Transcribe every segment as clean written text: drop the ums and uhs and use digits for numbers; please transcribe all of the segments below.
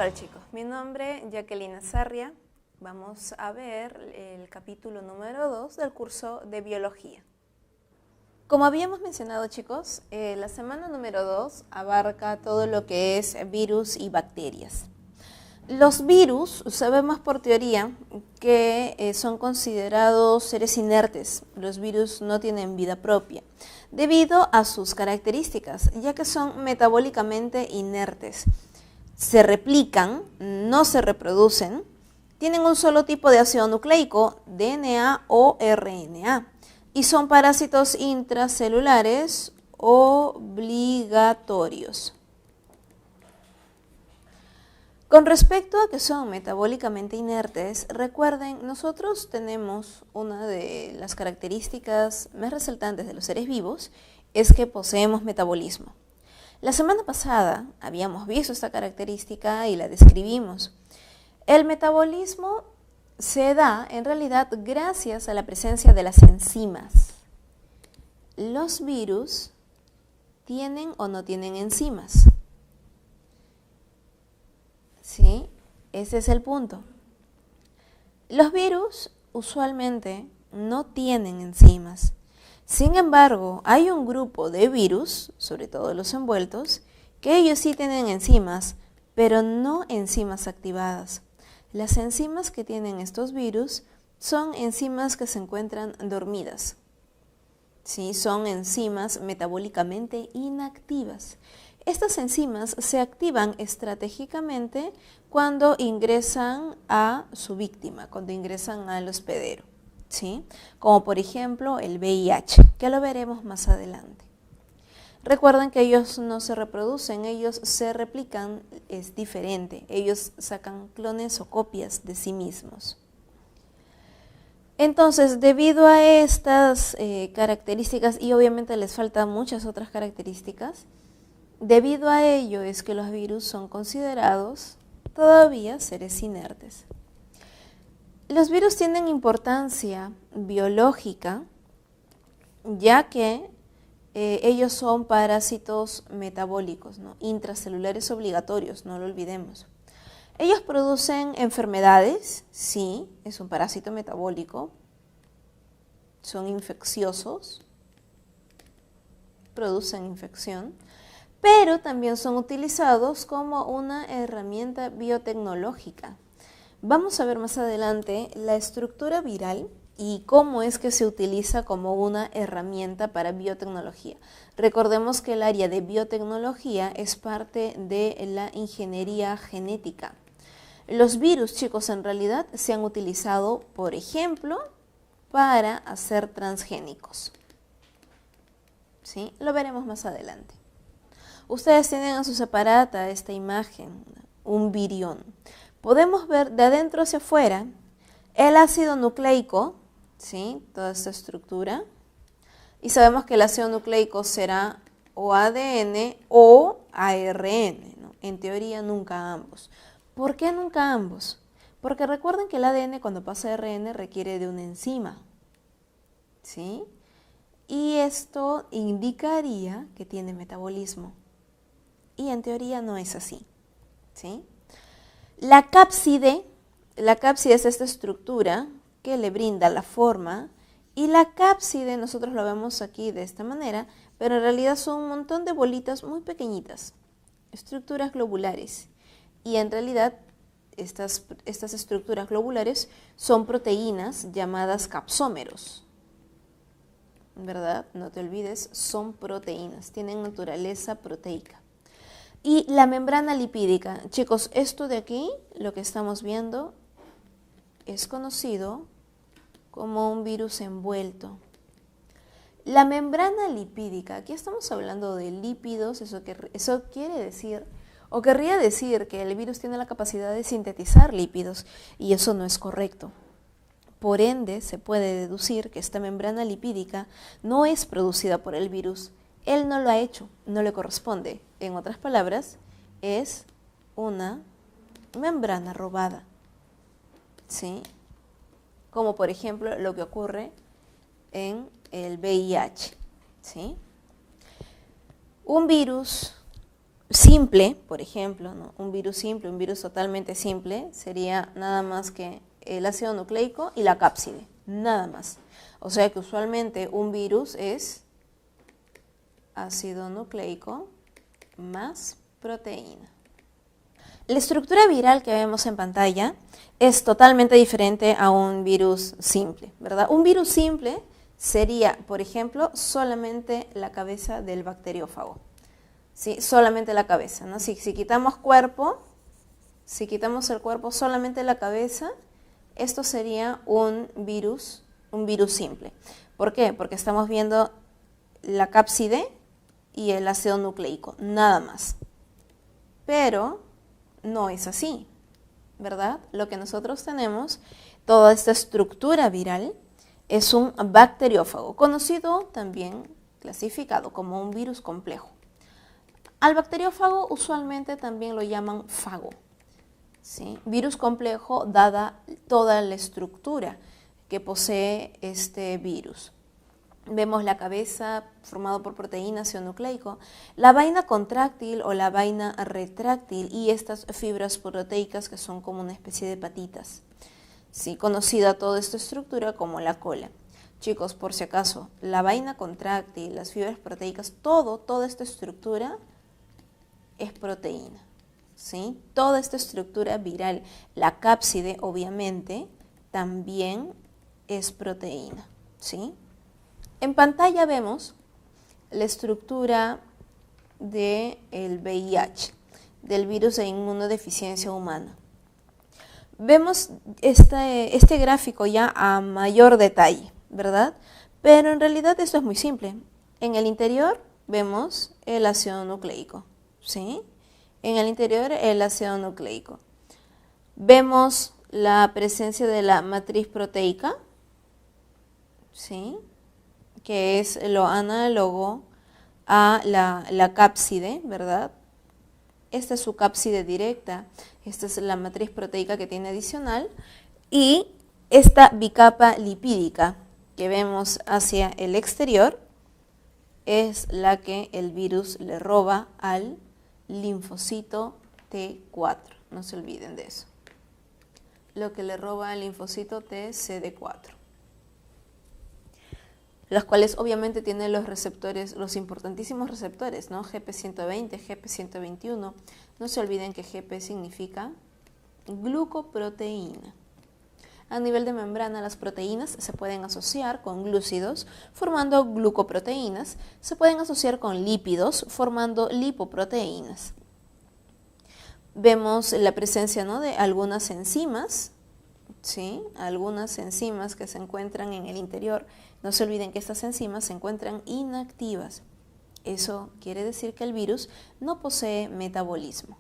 tal, chicos? Mi nombre es Jacqueline Sarria. Vamos a ver el capítulo número 2 del curso de biología. Como habíamos mencionado, chicos, la semana número 2 abarca todo lo que es virus y bacterias. Los virus, sabemos por teoría que son considerados seres inertes. Los virus no tienen vida propia, debido a sus características, ya que son metabólicamente inertes. Se replican, no se reproducen, tienen un solo tipo de ácido nucleico, DNA o RNA, y son parásitos intracelulares obligatorios. Con respecto a que son metabólicamente inertes, recuerden, nosotros tenemos una de las características más resaltantes de los seres vivos, es que poseemos metabolismo. La semana pasada habíamos visto esta característica y la describimos. El metabolismo se da en realidad gracias a la presencia de las enzimas. Los virus tienen o no tienen enzimas. ¿Sí? Ese es el punto. Los virus usualmente no tienen enzimas. Sin embargo, hay un grupo de virus, sobre todo los envueltos, que ellos sí tienen enzimas, pero no enzimas activadas. Las enzimas que tienen estos virus son enzimas que se encuentran dormidas. ¿Sí? Son enzimas metabólicamente inactivas. Estas enzimas se activan estratégicamente cuando ingresan a su víctima, cuando ingresan al hospedero, ¿sí? Como por ejemplo el VIH, que lo veremos más adelante. Recuerden que ellos no se reproducen, ellos se replican, es diferente. Ellos sacan clones o copias de sí mismos. Entonces, debido a estas características, y obviamente les faltan muchas otras características, debido a ello es que los virus son considerados todavía seres inertes. Los virus tienen importancia biológica, ya que ellos son parásitos metabólicos, ¿no? Intracelulares obligatorios, no lo olvidemos. Ellos producen enfermedades, sí, es un parásito metabólico, son infecciosos, producen infección, pero también son utilizados como una herramienta biotecnológica. Vamos a ver más adelante la estructura viral y cómo es que se utiliza como una herramienta para biotecnología. Recordemos que el área de biotecnología es parte de la ingeniería genética. Los virus, chicos, en realidad se han utilizado, por ejemplo, para hacer transgénicos. ¿Sí? Lo veremos más adelante. Ustedes tienen en su separata esta imagen, un virión. Podemos ver de adentro hacia afuera el ácido nucleico, ¿sí? Toda esta estructura. Y sabemos que el ácido nucleico será o ADN o ARN, ¿no? En teoría nunca ambos. ¿Por qué nunca ambos? Porque recuerden que el ADN cuando pasa a ARN requiere de una enzima, ¿sí? Y esto indicaría que tiene metabolismo. Y en teoría no es así, ¿sí? La cápside es esta estructura que le brinda la forma, y la cápside nosotros lo vemos aquí de esta manera, pero en realidad son un montón de bolitas muy pequeñitas, estructuras globulares, y en realidad estas estructuras globulares son proteínas llamadas capsómeros, ¿verdad? No te olvides, son proteínas, tienen naturaleza proteica. Y la membrana lipídica, chicos, esto de aquí, lo que estamos viendo, es conocido como un virus envuelto. La membrana lipídica, aquí estamos hablando de lípidos, eso quiere decir, o querría decir que el virus tiene la capacidad de sintetizar lípidos, y eso no es correcto. Por ende, se puede deducir que esta membrana lipídica no es producida por el virus. Él no lo ha hecho, no le corresponde. En otras palabras, es una membrana robada, ¿sí? Como por ejemplo lo que ocurre en el VIH, ¿sí? Un virus simple, por ejemplo, ¿no? Un virus simple, un virus totalmente simple, sería nada más que el ácido nucleico y la cápside, nada más. O sea que usualmente un virus es ácido nucleico más proteína. La estructura viral que vemos en pantalla es totalmente diferente a un virus simple, ¿verdad? Un virus simple sería, por ejemplo, solamente la cabeza del bacteriófago. ¿Sí? Solamente la cabeza, ¿no? Si quitamos cuerpo, si quitamos el cuerpo, solamente la cabeza, esto sería un virus simple. ¿Por qué? Porque estamos viendo la cápside y el ácido nucleico, nada más. Pero no es así, ¿verdad? Lo que nosotros tenemos, toda esta estructura viral, es un bacteriófago, conocido también, clasificado como un virus complejo. Al bacteriófago usualmente también lo llaman fago, ¿sí? Virus complejo dada toda la estructura que posee este virus. Vemos la cabeza formada por proteínas ácido nucleico, la vaina contráctil o la vaina retráctil y estas fibras proteicas que son como una especie de patitas. Sí, conocida toda esta estructura como la cola. Chicos, por si acaso, la vaina contráctil, las fibras proteicas, toda esta estructura es proteína. ¿Sí? Toda esta estructura viral, la cápside obviamente también es proteína. ¿Sí? En pantalla vemos la estructura del VIH, del virus de inmunodeficiencia humana. Vemos este gráfico ya a mayor detalle, ¿verdad? Pero en realidad esto es muy simple. En el interior vemos el ácido nucleico, ¿sí? En el interior el ácido nucleico. Vemos la presencia de la matriz proteica, ¿sí? Que es lo análogo a la cápside, ¿verdad? Esta es su cápside directa, esta es la matriz proteica que tiene adicional, y esta bicapa lipídica que vemos hacia el exterior es la que el virus le roba al linfocito T4, no se olviden de eso. Lo que le roba al linfocito TCD4. Los cuales obviamente tienen los receptores, los importantísimos receptores, ¿no? GP120, GP121. No se olviden que GP significa glucoproteína. A nivel de membrana, las proteínas se pueden asociar con glúcidos, formando glucoproteínas. Se pueden asociar con lípidos, formando lipoproteínas. Vemos la presencia, ¿no?, de algunas enzimas, ¿sí? Algunas enzimas que se encuentran en el interior. No se olviden que estas enzimas se encuentran inactivas. Eso quiere decir que el virus no posee metabolismo.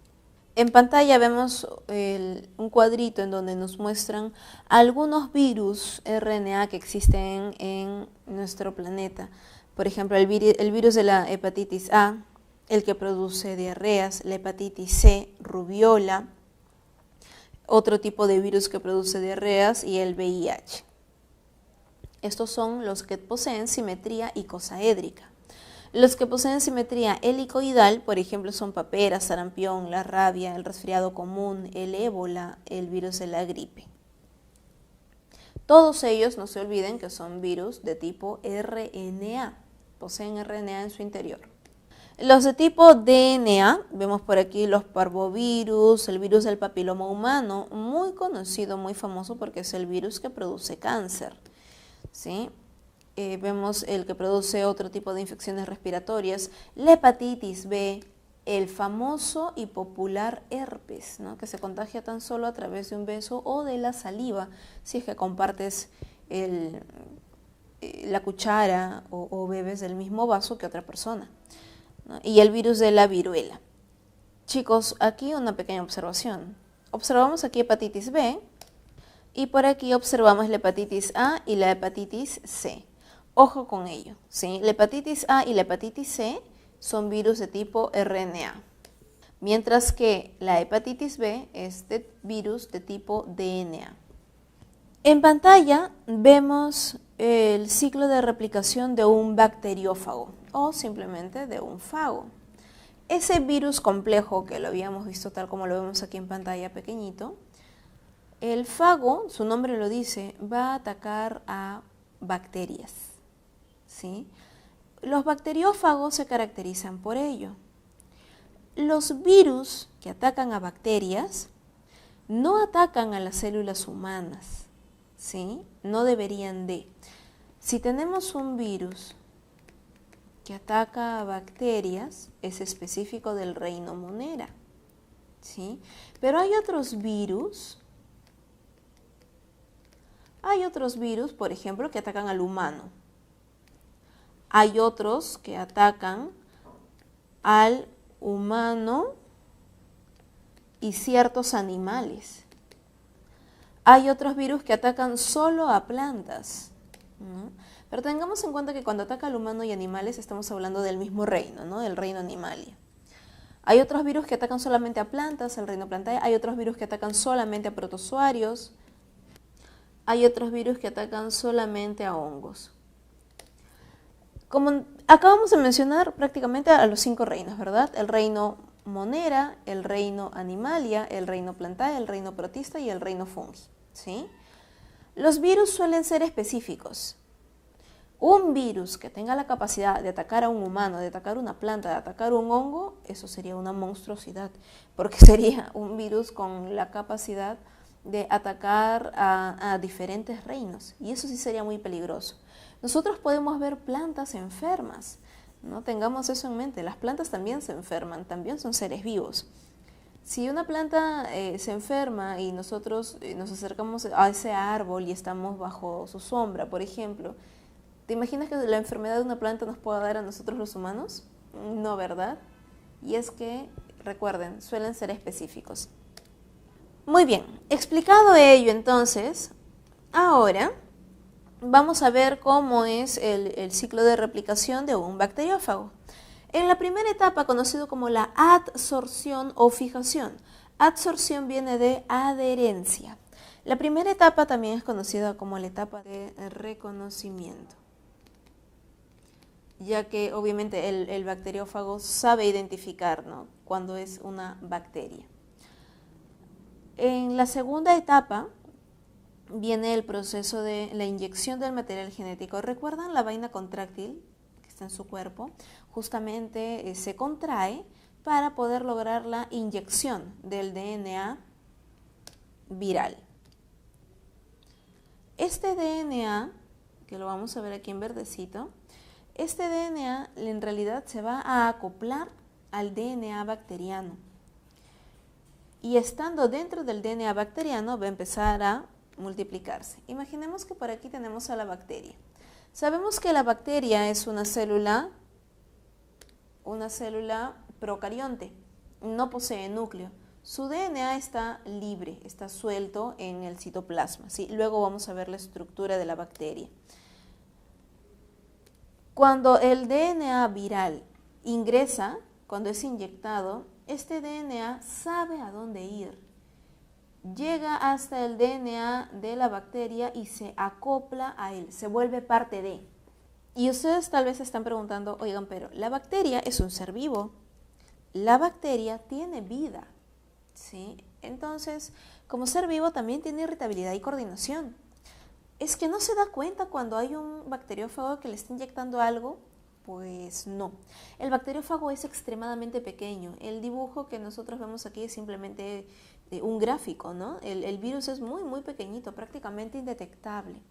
En pantalla vemos un cuadrito en donde nos muestran algunos virus RNA que existen en nuestro planeta. Por ejemplo, el virus de la hepatitis A, el que produce diarreas, la hepatitis C, rubiola, otro tipo de virus que produce diarreas y el VIH. Estos son los que poseen simetría icosaédrica. Los que poseen simetría helicoidal, por ejemplo, son papera, sarampión, la rabia, el resfriado común, el ébola, el virus de la gripe. Todos ellos, no se olviden que son virus de tipo RNA, poseen RNA en su interior. Los de tipo DNA, vemos por aquí los parvovirus, el virus del papiloma humano, muy conocido, muy famoso porque es el virus que produce cáncer, ¿sí? Vemos el que produce otro tipo de infecciones respiratorias, la hepatitis B, el famoso y popular herpes, ¿no?, que se contagia tan solo a través de un beso o de la saliva, si es que compartes la cuchara o bebes del mismo vaso que otra persona, ¿no? Y el virus de la viruela. Chicos, aquí una pequeña observación. Observamos aquí hepatitis B y por aquí observamos la hepatitis A y la hepatitis C. Ojo con ello, ¿sí? La hepatitis A y la hepatitis C son virus de tipo RNA, mientras que la hepatitis B es de virus de tipo DNA. En pantalla vemos el ciclo de replicación de un bacteriófago o simplemente de un fago. ese virus complejo que lo habíamos visto tal como lo vemos aquí en pantalla pequeñito, el fago, su nombre lo dice, va a atacar a bacterias, ¿sí? Los bacteriófagos se caracterizan por ello. Los virus que atacan a bacterias no atacan a las células humanas, ¿sí? No deberían de. Si tenemos un virus que ataca a bacterias, es específico del reino Monera, ¿sí? Pero hay otros virus, por ejemplo, que atacan al humano. Hay otros que atacan al humano y ciertos animales. Hay otros virus que atacan solo a plantas, ¿no? Pero tengamos en cuenta que cuando ataca al humano y animales estamos hablando del mismo reino, ¿no? Del reino Animalia. Hay otros virus que atacan solamente a plantas, el reino Plantae. Hay otros virus que atacan solamente a protozoarios. Hay otros virus que atacan solamente a hongos. Como acabamos de mencionar prácticamente a los 5 reinos, ¿verdad? El reino Monera, el reino Animalia, el reino Plantae, el reino Protista y el reino Fungi, ¿sí? Los virus suelen ser específicos. Un virus que tenga la capacidad de atacar a un humano, de atacar una planta, de atacar un hongo, eso sería una monstruosidad, porque sería un virus con la capacidad de atacar a diferentes reinos, y eso sí sería muy peligroso. Nosotros podemos ver plantas enfermas, ¿no? Tengamos eso en mente, las plantas también se enferman, también son seres vivos. Si una planta se enferma y nosotros nos acercamos a ese árbol y estamos bajo su sombra, por ejemplo, ¿te imaginas que la enfermedad de una planta nos pueda dar a nosotros los humanos? No, ¿verdad? Y es que, recuerden, suelen ser específicos. Muy bien, explicado ello entonces, ahora vamos a ver cómo es el ciclo de replicación de un bacteriófago. En la primera etapa, conocido como la adsorción o fijación. Adsorción viene de adherencia. La primera etapa también es conocida como la etapa de reconocimiento, ya que obviamente el bacteriófago sabe identificar, ¿no?, cuando es una bacteria. En la segunda etapa viene el proceso de la inyección del material genético. ¿Recuerdan la vaina contráctil que está en su cuerpo? Justamente se contrae para poder lograr la inyección del DNA viral. Este DNA, que lo vamos a ver aquí en verdecito, este DNA en realidad se va a acoplar al DNA bacteriano. Y estando dentro del DNA bacteriano va a empezar a multiplicarse. Imaginemos que por aquí tenemos a la bacteria. Sabemos que la bacteria es una célula procarionte, no posee núcleo. Su DNA está libre, está suelto en el citoplasma, ¿sí? Luego vamos a ver la estructura de la bacteria. Cuando el DNA viral ingresa, cuando es inyectado, este DNA sabe a dónde ir. Llega hasta el DNA de la bacteria y se acopla a él, se vuelve parte de. Y ustedes tal vez se están preguntando, oigan, pero la bacteria es un ser vivo. La bacteria tiene vida, ¿sí? Entonces, como ser vivo también tiene irritabilidad y coordinación. ¿Es que no se da cuenta cuando hay un bacteriófago que le está inyectando algo? Pues no. El bacteriófago es extremadamente pequeño. El dibujo que nosotros vemos aquí es simplemente un gráfico, ¿no? El virus es muy, muy pequeñito, prácticamente indetectable.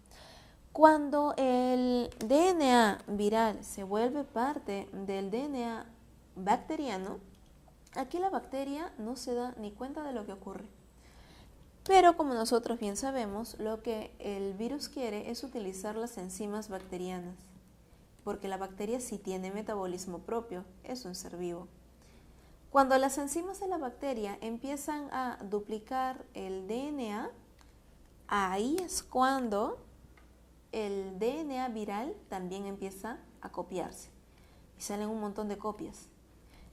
Cuando el DNA viral se vuelve parte del DNA bacteriano, aquí la bacteria no se da ni cuenta de lo que ocurre. Pero como nosotros bien sabemos, lo que el virus quiere es utilizar las enzimas bacterianas, porque la bacteria sí tiene metabolismo propio, es un ser vivo. Cuando las enzimas de la bacteria empiezan a duplicar el DNA, ahí es cuando el DNA viral también empieza a copiarse y salen un montón de copias.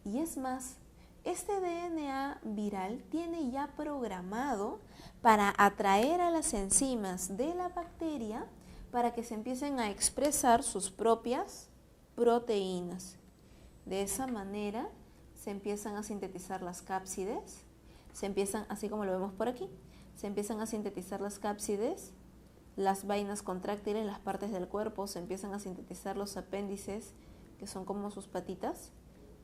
Y es más, este DNA viral tiene ya programado para atraer a las enzimas de la bacteria para que se empiecen a expresar sus propias proteínas. De esa manera se empiezan a sintetizar las cápsides, así como lo vemos por aquí, se empiezan a sintetizar las cápsides, las vainas contráctiles, las partes del cuerpo, se empiezan a sintetizar los apéndices, que son como sus patitas,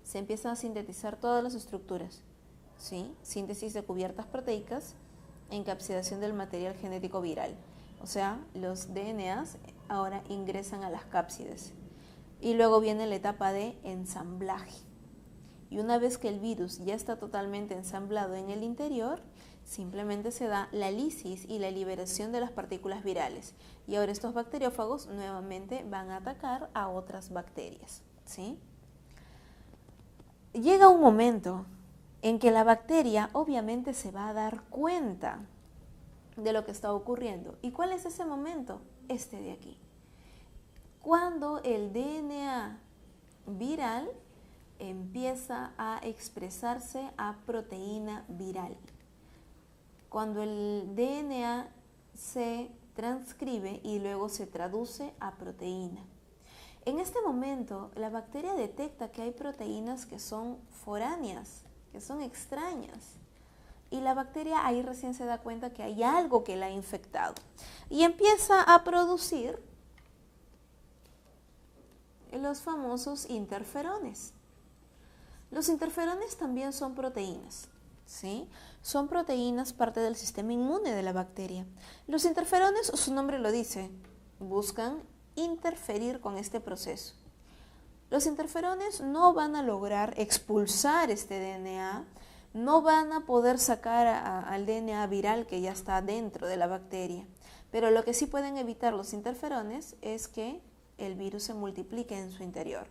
se empiezan a sintetizar todas las estructuras, ¿sí? Síntesis de cubiertas proteicas, encapsulación del material genético viral. O sea, los DNAs ahora ingresan a las cápsides. Y luego viene la etapa de ensamblaje. Y una vez que el virus ya está totalmente ensamblado en el interior, simplemente se da la lisis y la liberación de las partículas virales. Y ahora estos bacteriófagos nuevamente van a atacar a otras bacterias, ¿sí? Llega un momento en que la bacteria obviamente se va a dar cuenta de lo que está ocurriendo. ¿Y cuál es ese momento? Este de aquí. Cuando el DNA viral empieza a expresarse a proteína viral. Cuando el DNA se transcribe y luego se traduce a proteína. En este momento, la bacteria detecta que hay proteínas que son foráneas, que son extrañas. Y la bacteria ahí recién se da cuenta que hay algo que la ha infectado. Y empieza a producir los famosos interferones. Los interferones también son proteínas, ¿sí? Son proteínas parte del sistema inmune de la bacteria. Los interferones, su nombre lo dice, buscan interferir con este proceso. Los interferones no van a lograr expulsar este DNA, no van a poder sacar al DNA viral que ya está dentro de la bacteria, pero lo que sí pueden evitar los interferones es que el virus se multiplique en su interior.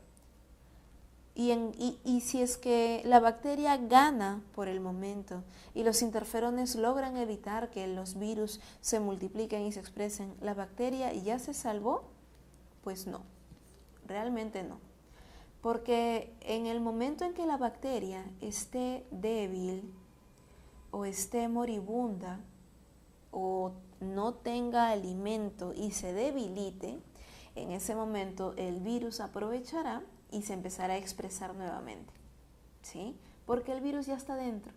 Y si es que la bacteria gana por el momento y los interferones logran evitar que los virus se multipliquen y se expresen, ¿la bacteria ya se salvó? Pues no, realmente no. Porque en el momento en que la bacteria esté débil o esté moribunda o no tenga alimento y se debilite, en ese momento el virus aprovechará y se empezará a expresar nuevamente, ¿sí? Porque el virus ya está dentro.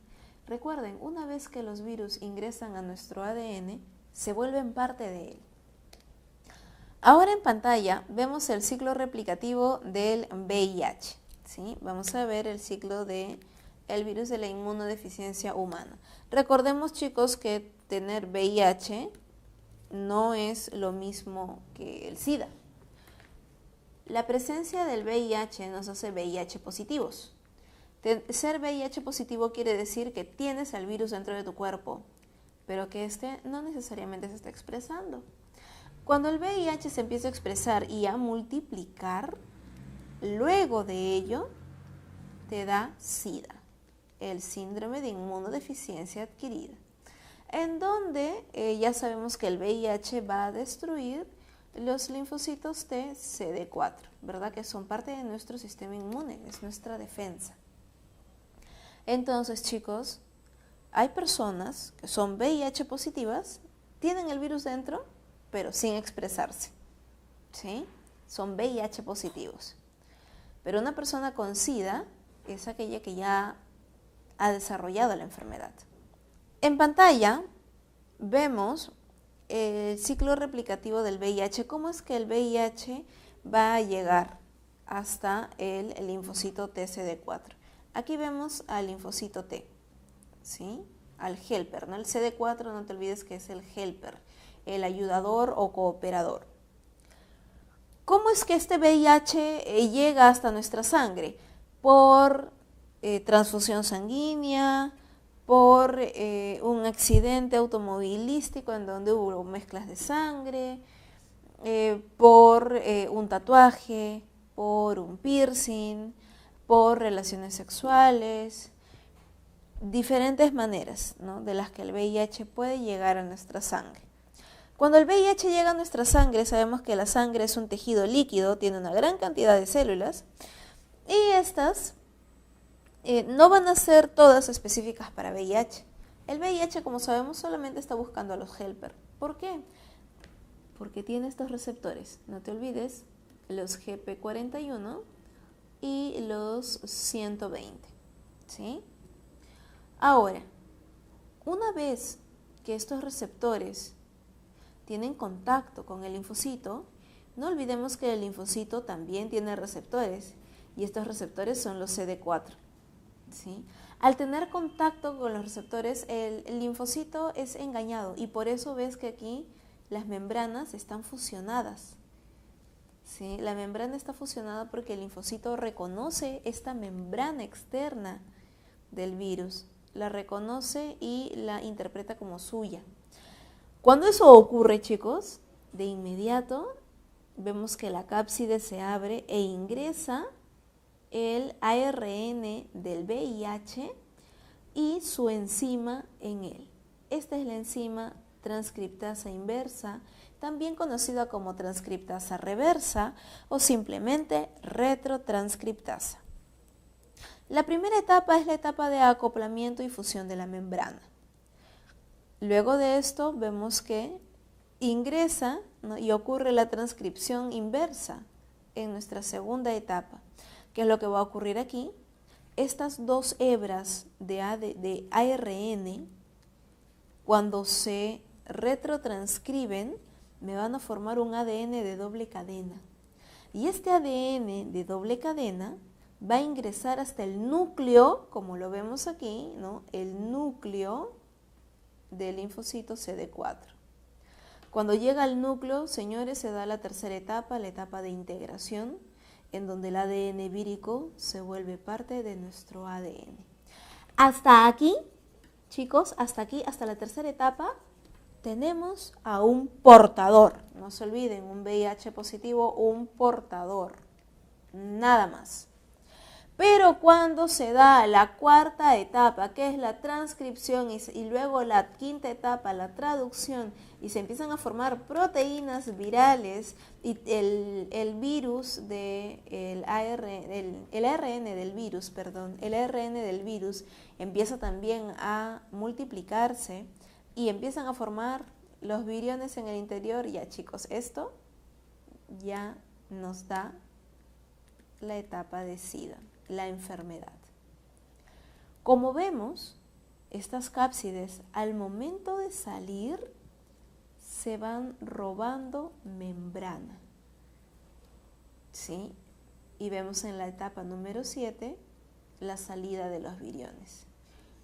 Recuerden, una vez que los virus ingresan a nuestro ADN, se vuelven parte de él. Ahora en pantalla vemos el ciclo replicativo del VIH, ¿sí? Vamos a ver el ciclo del virus de la inmunodeficiencia humana. Recordemos, chicos, que tener VIH no es lo mismo que el SIDA. La presencia del VIH nos hace VIH positivos. Ser VIH positivo quiere decir que tienes el virus dentro de tu cuerpo, pero que este no necesariamente se está expresando. Cuando el VIH se empieza a expresar y a multiplicar, luego de ello te da SIDA, el síndrome de inmunodeficiencia adquirida, en donde ya sabemos que el VIH va a destruir los linfocitos T CD4, ¿verdad? Que son parte de nuestro sistema inmune, es nuestra defensa. Entonces, chicos, hay personas que son VIH positivas, tienen el virus dentro, pero sin expresarse, ¿sí? Son VIH positivos. Pero una persona con SIDA es aquella que ya ha desarrollado la enfermedad. En pantalla vemos el ciclo replicativo del VIH, cómo es que el VIH va a llegar hasta el linfocito TCD4. Aquí vemos al linfocito T, ¿sí? Al helper, ¿no? El CD4, no te olvides que es el helper, el ayudador o cooperador. ¿Cómo es que este VIH llega hasta nuestra sangre? Por transfusión sanguínea, por un accidente automovilístico en donde hubo mezclas de sangre, por un tatuaje, por un piercing, por relaciones sexuales, diferentes maneras, ¿no?, de las que el VIH puede llegar a nuestra sangre. Cuando el VIH llega a nuestra sangre, sabemos que la sangre es un tejido líquido, tiene una gran cantidad de células y estas no van a ser todas específicas para VIH. El VIH, como sabemos, solamente está buscando a los helper. ¿Por qué? Porque tiene estos receptores, no te olvides, los GP41 y los 120. ¿sí? Ahora, una vez que estos receptores tienen contacto con el linfocito, no olvidemos que el linfocito también tiene receptores y estos receptores son los CD4, ¿sí? Al tener contacto con los receptores, el linfocito es engañado y por eso ves que aquí las membranas están fusionadas, ¿sí? La membrana está fusionada porque el linfocito reconoce esta membrana externa del virus, la reconoce y la interpreta como suya. Cuando eso ocurre, chicos, de inmediato vemos que la cápside se abre e ingresa el ARN del VIH y su enzima en él. Esta es la enzima transcriptasa inversa, también conocida como transcriptasa reversa o simplemente retrotranscriptasa. La primera etapa es la etapa de acoplamiento y fusión de la membrana. Luego de esto vemos que ingresa, ¿no?, y ocurre la transcripción inversa en nuestra segunda etapa. ¿Qué es lo que va a ocurrir aquí? Estas dos hebras de ARN, cuando se retrotranscriben, me van a formar un ADN de doble cadena. Y este ADN de doble cadena va a ingresar hasta el núcleo, como lo vemos aquí, ¿no?, el núcleo del linfocito CD4. Cuando llega al núcleo, señores, se da la tercera etapa, la etapa de integración, en donde el ADN vírico se vuelve parte de nuestro ADN. Hasta aquí, chicos, hasta la tercera etapa, tenemos a un portador. No se olviden, un VIH positivo, un portador, nada más. Pero cuando se da la cuarta etapa, que es la transcripción, y luego la quinta etapa, la traducción, y se empiezan a formar proteínas virales, y el virus el ARN del virus empieza también a multiplicarse y empiezan a formar los viriones en el interior. Ya, chicos, esto ya nos da la etapa de SIDA, la enfermedad. Como vemos, estas cápsides al momento de salir se van robando membrana, ¿sí? Y vemos en la etapa número 7 la salida de los viriones.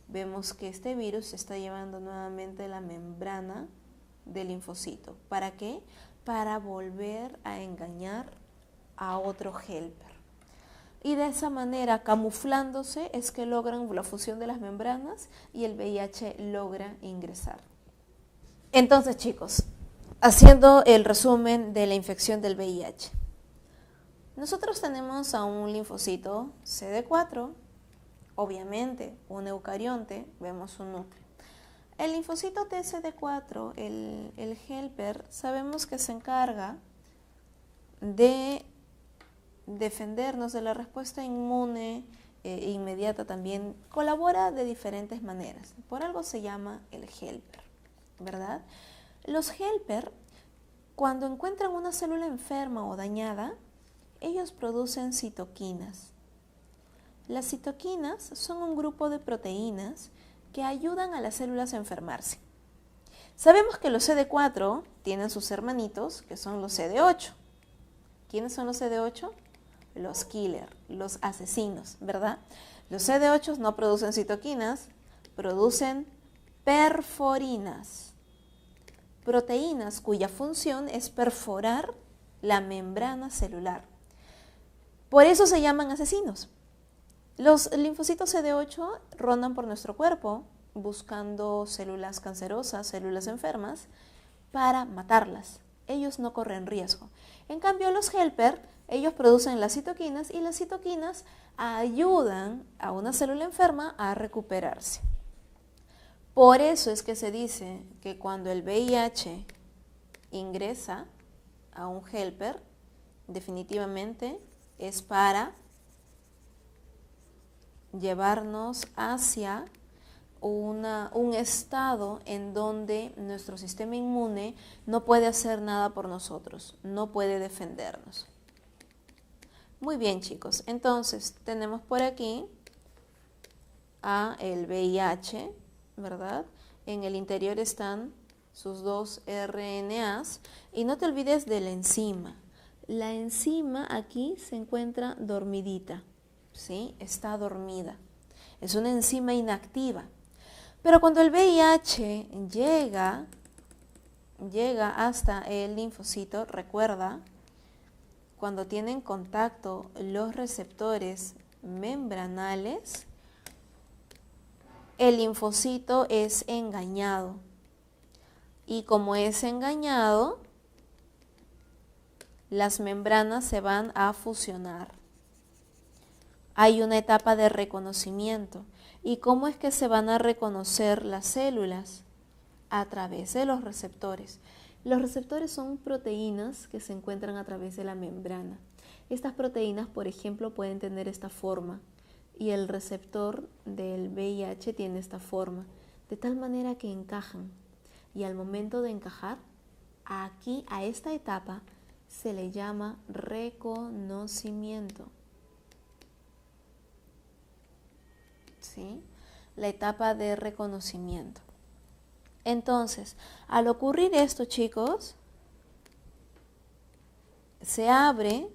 Vemos que este virus está llevando nuevamente la membrana del linfocito. ¿Para qué? Para volver a engañar a otro helper. Y de esa manera, camuflándose, es que logran la fusión de las membranas y el VIH logra ingresar. Entonces, chicos, haciendo el resumen de la infección del VIH. Nosotros tenemos a un linfocito CD4, obviamente un eucarionte, vemos un núcleo. El linfocito TCD4, el helper, sabemos que se encarga de defendernos de la respuesta inmune inmediata, también colabora de diferentes maneras. Por algo se llama el helper, ¿verdad? Los helper, cuando encuentran una célula enferma o dañada, ellos producen citoquinas. Las citoquinas son un grupo de proteínas que ayudan a las células a enfermarse. Sabemos que los CD4 tienen sus hermanitos, que son los CD8. ¿Quiénes son los CD8? Los killers, los asesinos, ¿verdad? Los CD8 no producen citoquinas, producen perforinas, proteínas cuya función es perforar la membrana celular. Por eso se llaman asesinos. Los linfocitos CD8 rondan por nuestro cuerpo buscando células cancerosas, células enfermas, para matarlas. Ellos no corren riesgo. En cambio, los helper, ellos producen las citoquinas y las citoquinas ayudan a una célula enferma a recuperarse. Por eso es que se dice que cuando el VIH ingresa a un helper, definitivamente es para llevarnos hacia un estado en donde nuestro sistema inmune no puede hacer nada por nosotros, no puede defendernos. Muy bien, chicos, entonces tenemos por aquí a el VIH, ¿verdad? En el interior están sus dos RNAs y no te olvides de la enzima. La enzima aquí se encuentra dormidita, ¿sí? Está dormida. Es una enzima inactiva. Pero cuando el VIH llega hasta el linfocito, recuerda, cuando tienen contacto los receptores membranales, el linfocito es engañado. Y como es engañado, las membranas se van a fusionar. Hay una etapa de reconocimiento. ¿Y cómo es que se van a reconocer las células? A través de los receptores. Los receptores son proteínas que se encuentran a través de la membrana. Estas proteínas, por ejemplo, pueden tener esta forma y el receptor del VIH tiene esta forma, de tal manera que encajan. Y al momento de encajar, aquí a esta etapa se le llama reconocimiento. ¿Sí? La etapa de reconocimiento. Entonces, al ocurrir esto, chicos, se abre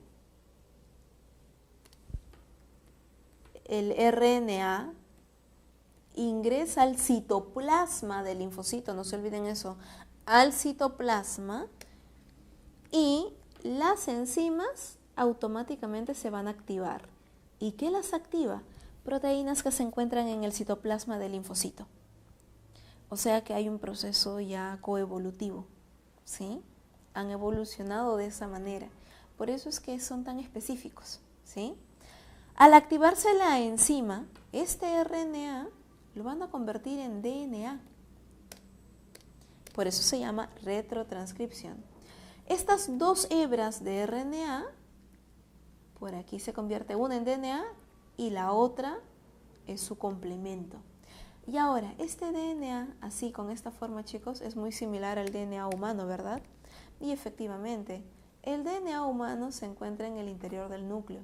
el RNA, ingresa al citoplasma del linfocito, no se olviden eso, al citoplasma, y las enzimas automáticamente se van a activar. ¿Y qué las activa? Proteínas que se encuentran en el citoplasma del linfocito. O sea que hay un proceso ya coevolutivo, ¿sí? Han evolucionado de esa manera. Por eso es que son tan específicos, ¿sí? Al activarse la enzima, este RNA lo van a convertir en DNA. Por eso se llama retrotranscripción. Estas dos hebras de RNA, por aquí se convierte una en DNA y la otra es su complemento. Y ahora, este DNA, así con esta forma, chicos, es muy similar al DNA humano, ¿verdad? Y efectivamente, el DNA humano se encuentra en el interior del núcleo.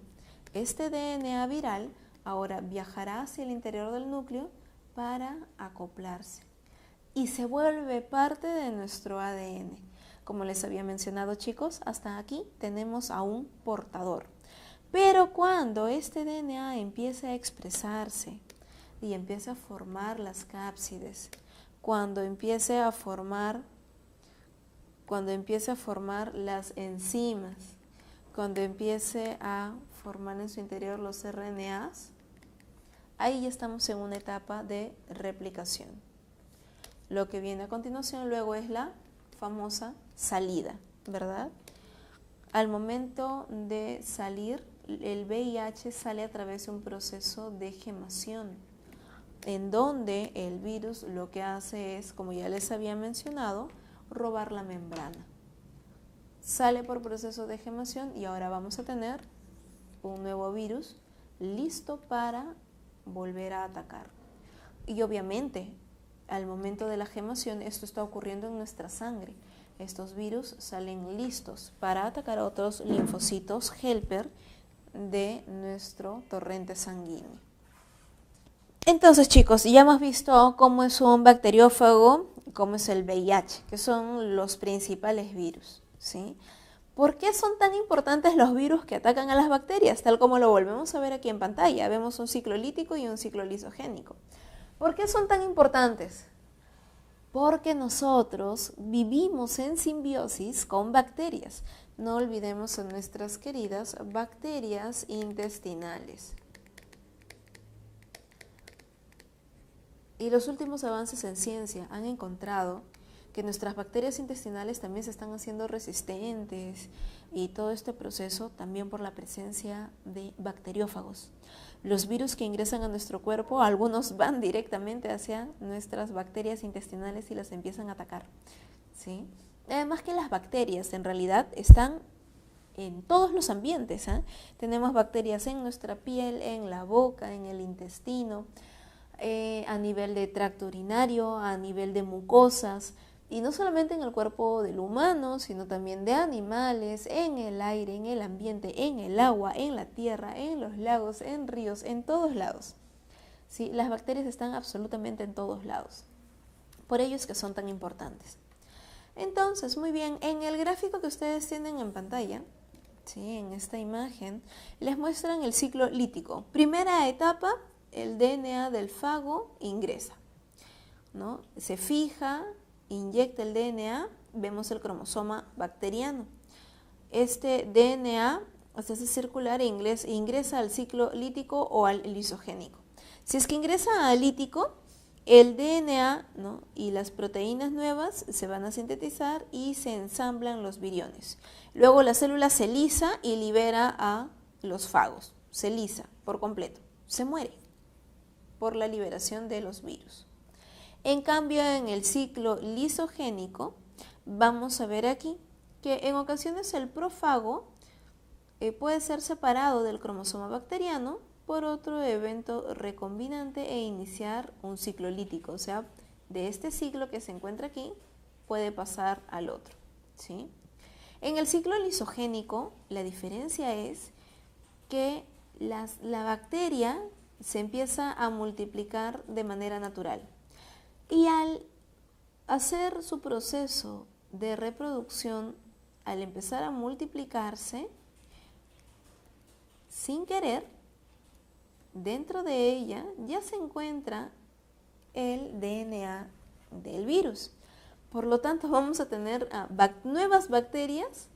Este DNA viral ahora viajará hacia el interior del núcleo para acoplarse y se vuelve parte de nuestro ADN. Como les había mencionado, chicos, hasta aquí tenemos a un portador. Pero cuando este DNA empieza a expresarse y empieza a formar las cápsides, cuando empiece a formar las enzimas, cuando empiece a formar en su interior los RNAs, ahí ya estamos en una etapa de replicación. Lo que viene a continuación luego es la famosa salida, ¿verdad? Al momento de salir, el VIH sale a través de un proceso de gemación, en donde el virus lo que hace es, como ya les había mencionado, robar la membrana. Sale por proceso de gemación y ahora vamos a tener un nuevo virus listo para volver a atacar. Y obviamente, al momento de la gemación, esto está ocurriendo en nuestra sangre. Estos virus salen listos para atacar a otros linfocitos helper de nuestro torrente sanguíneo. Entonces, chicos, ya hemos visto cómo es un bacteriófago, cómo es el VIH, que son los principales virus, ¿sí? ¿Por qué son tan importantes los virus que atacan a las bacterias? Tal como lo volvemos a ver aquí en pantalla. Vemos un ciclo lítico y un ciclo lisogénico. ¿Por qué son tan importantes? Porque nosotros vivimos en simbiosis con bacterias. No olvidemos a nuestras queridas bacterias intestinales. Y los últimos avances en ciencia han encontrado que nuestras bacterias intestinales también se están haciendo resistentes y todo este proceso también por la presencia de bacteriófagos. Los virus que ingresan a nuestro cuerpo, algunos van directamente hacia nuestras bacterias intestinales y las empiezan a atacar, ¿sí? Además que las bacterias en realidad están en todos los ambientes, ¿eh? Tenemos bacterias en nuestra piel, en la boca, en el intestino, a nivel de tracto urinario, a nivel de mucosas, y no solamente en el cuerpo del humano, sino también de animales, en el aire, en el ambiente, en el agua, en la tierra, en los lagos, en ríos, en todos lados. ¿sí? Las bacterias están absolutamente en todos lados. Por ello es que son tan importantes. Entonces, muy bien, en el gráfico que ustedes tienen en pantalla, ¿sí? En esta imagen, les muestran el ciclo lítico. Primera etapa, el DNA del fago ingresa, ¿no? Se fija, inyecta el DNA, vemos el cromosoma bacteriano. Este DNA se hace circular e ingresa al ciclo lítico o al lisogénico. Si es que ingresa al lítico, el DNA, ¿no? y las proteínas nuevas se van a sintetizar y se ensamblan los viriones. Luego la célula se lisa y libera a los fagos. Se lisa por completo. Se muere por la liberación de los virus. En cambio, en el ciclo lisogénico, vamos a ver aquí que en ocasiones el profago puede ser separado del cromosoma bacteriano por otro evento recombinante e iniciar un ciclo lítico. O sea, de este ciclo que se encuentra aquí, puede pasar al otro, ¿sí? En el ciclo lisogénico, la diferencia es que la bacteria se empieza a multiplicar de manera natural. Y al hacer su proceso de reproducción, al empezar a multiplicarse, sin querer, dentro de ella ya se encuentra el DNA del virus. Por lo tanto, vamos a tener nuevas bacterias,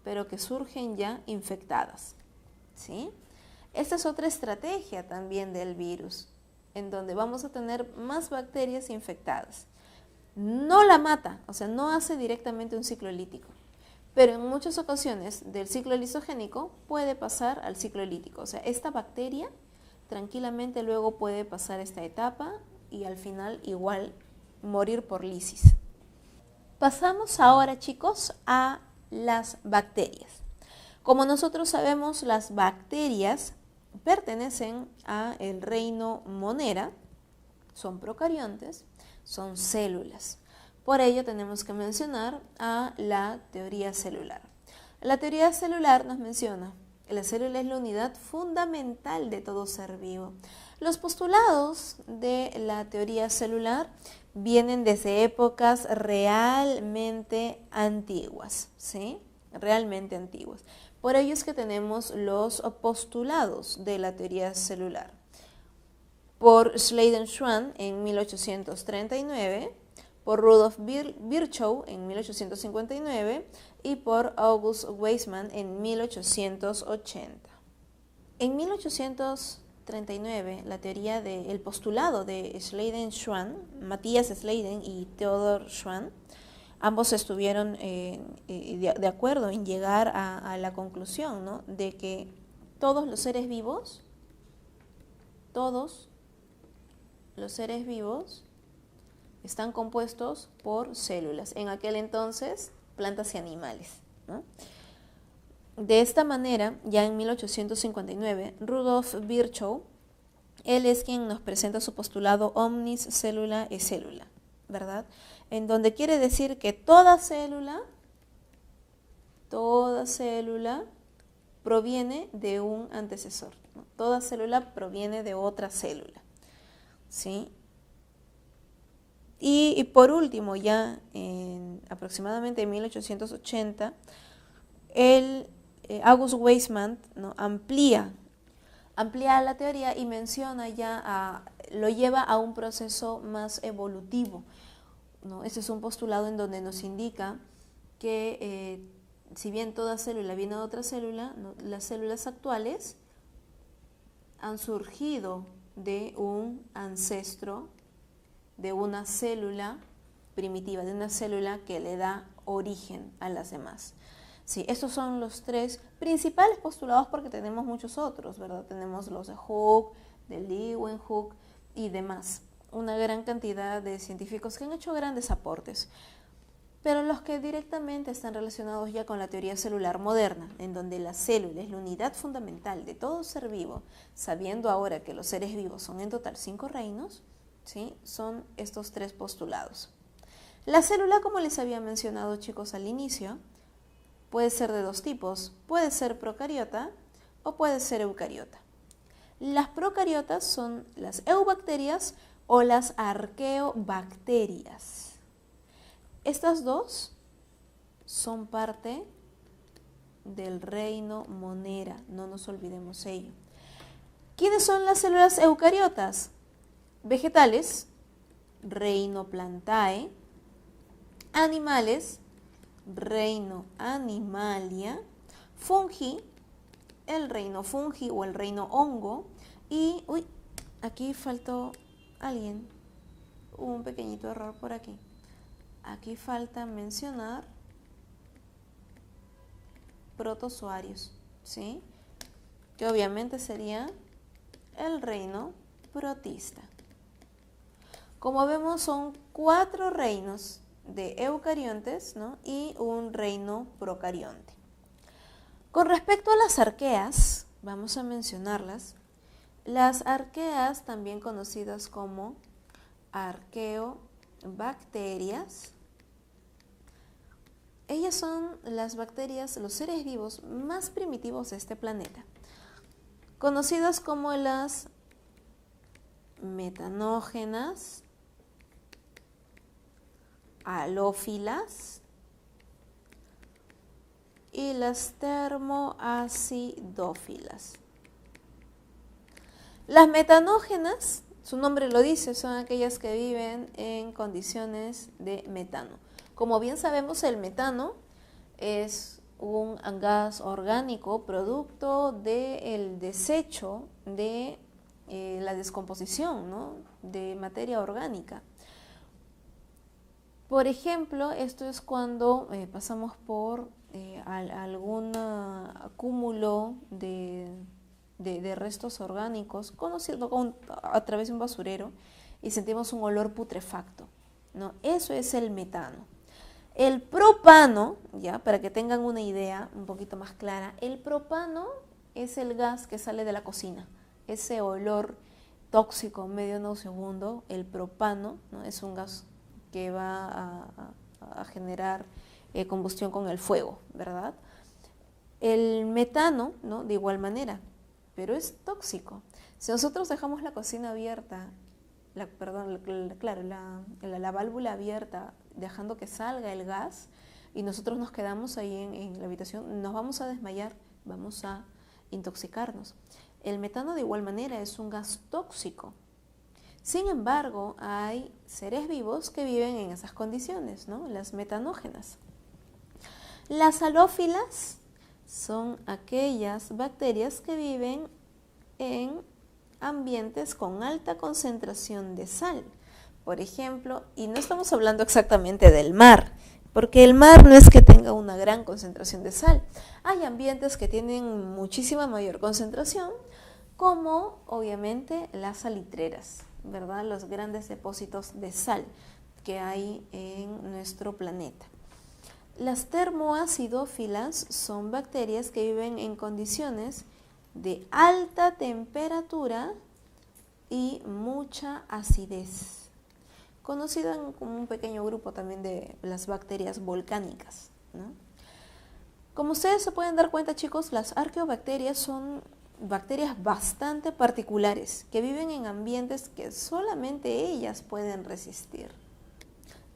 pero que surgen ya infectadas, ¿sí? Esta es otra estrategia también del virus, en donde vamos a tener más bacterias infectadas. No la mata, o sea, no hace directamente un ciclo lítico, pero en muchas ocasiones del ciclo lisogénico puede pasar al ciclo lítico. O sea, esta bacteria tranquilamente luego puede pasar esta etapa y al final igual morir por lisis. Pasamos ahora, chicos, a las bacterias. Como nosotros sabemos, las bacterias pertenecen al reino Monera, son procariontes, son células. Por ello tenemos que mencionar a la teoría celular. La teoría celular nos menciona que la célula es la unidad fundamental de todo ser vivo. Los postulados de la teoría celular vienen desde épocas realmente antiguas, ¿sí? Realmente antiguas. Por ello es que tenemos los postulados de la teoría celular. Por Schleiden-Schwann en 1839, por Rudolf Virchow en 1859 y por August Weismann en 1880. En 1839, la teoría el postulado de Schleiden-Schwann, Matthias Schleiden y Theodor Schwann, ambos estuvieron de acuerdo en llegar a la conclusión, ¿no?, de que todos los seres vivos están compuestos por células. En aquel entonces, plantas y animales, ¿no? De esta manera, ya en 1859, Rudolf Virchow, él es quien nos presenta su postulado omnis cellula e cellula, ¿verdad? En donde quiere decir que toda célula proviene de un antecesor, ¿no? Toda célula proviene de otra célula, ¿sí? Y por último, ya aproximadamente en 1880, August Weismann, ¿no?, amplía la teoría y menciona lo lleva a un proceso más evolutivo, ¿no? Este es un postulado en donde nos indica que si bien toda célula viene de otra célula, ¿no?, las células actuales han surgido de un ancestro, de una célula primitiva, de una célula que le da origen a las demás. Sí, estos son los tres principales postulados porque tenemos muchos otros, ¿verdad? Tenemos los de Hooke, de Leeuwenhoek y demás. Una gran cantidad de científicos que han hecho grandes aportes. Pero los que directamente están relacionados ya con la teoría celular moderna, en donde la célula es la unidad fundamental de todo ser vivo, sabiendo ahora que los seres vivos son en total 5 reinos, ¿sí?, son estos tres postulados. La célula, como les había mencionado, chicos, al inicio, puede ser de dos tipos, puede ser procariota o puede ser eucariota. Las procariotas son las eubacterias o las arqueobacterias. Estas dos son parte del reino Monera, no nos olvidemos ello. ¿Quiénes son las células eucariotas? Vegetales, reino Plantae, animales, reino Animalia, fungi, el reino fungi o el reino hongo, y, aquí faltó alguien, hubo un pequeñito error por aquí. Aquí falta mencionar protozoarios, ¿sí? Que obviamente sería el reino protista. Como vemos, son 4 reinos de eucariontes, ¿no? Y un reino procarionte. Con respecto a las arqueas, vamos a mencionarlas. Las arqueas, también conocidas como arqueobacterias, ellas son las bacterias, los seres vivos más primitivos de este planeta, conocidas como las metanógenas, halófilas y las termoacidófilas. Las metanógenas, su nombre lo dice, son aquellas que viven en condiciones de metano. Como bien sabemos, el metano es un gas orgánico producto del desecho de la descomposición, ¿no?, de materia orgánica. Por ejemplo, esto es cuando pasamos por algún acúmulo de restos orgánicos, conocido a través de un basurero, y sentimos un olor putrefacto, ¿no? Eso es el metano. El propano, ya para que tengan una idea un poquito más clara, el propano es el gas que sale de la cocina, ese olor tóxico medio nauseabundo. El propano, ¿no?, es un gas que va a generar combustión con el fuego, ¿verdad? El metano, ¿no?, de igual manera, pero es tóxico. Si nosotros dejamos la cocina abierta, la válvula abierta, dejando que salga el gas, y nosotros nos quedamos ahí en la habitación, nos vamos a desmayar, vamos a intoxicarnos. El metano de igual manera es un gas tóxico. Sin embargo, hay seres vivos que viven en esas condiciones, ¿no?, las metanógenas. Las halófilas son aquellas bacterias que viven en ambientes con alta concentración de sal. Por ejemplo, y no estamos hablando exactamente del mar, porque el mar no es que tenga una gran concentración de sal. Hay ambientes que tienen muchísima mayor concentración, como obviamente las salitreras, ¿verdad?, los grandes depósitos de sal que hay en nuestro planeta. Las termoacidófilas son bacterias que viven en condiciones de alta temperatura y mucha acidez, conocida como un pequeño grupo también de las bacterias volcánicas, ¿no? Como ustedes se pueden dar cuenta, chicos, las arqueobacterias son bacterias bastante particulares que viven en ambientes que solamente ellas pueden resistir.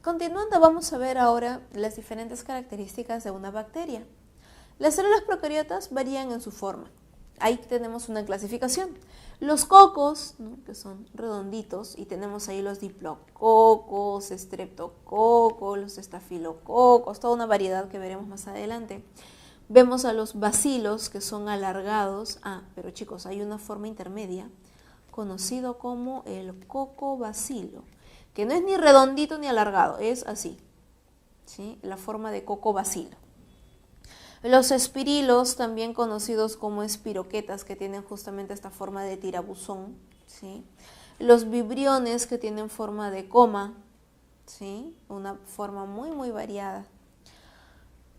Continuando, vamos a ver ahora las diferentes características de una bacteria. Las células procariotas varían en su forma. Ahí tenemos una clasificación. Los cocos, ¿no?, que son redonditos, y tenemos ahí los diplococos, estreptococos, los estafilococos, toda una variedad que veremos más adelante. Vemos a los bacilos, que son alargados. Pero chicos, hay una forma intermedia, conocido como el cocobacilo, que no es ni redondito ni alargado, es así, ¿sí?, la forma de cocobacilo. Los espirilos, también conocidos como espiroquetas, que tienen justamente esta forma de tirabuzón, ¿sí? Los vibriones, que tienen forma de coma, ¿sí?, una forma muy muy variada.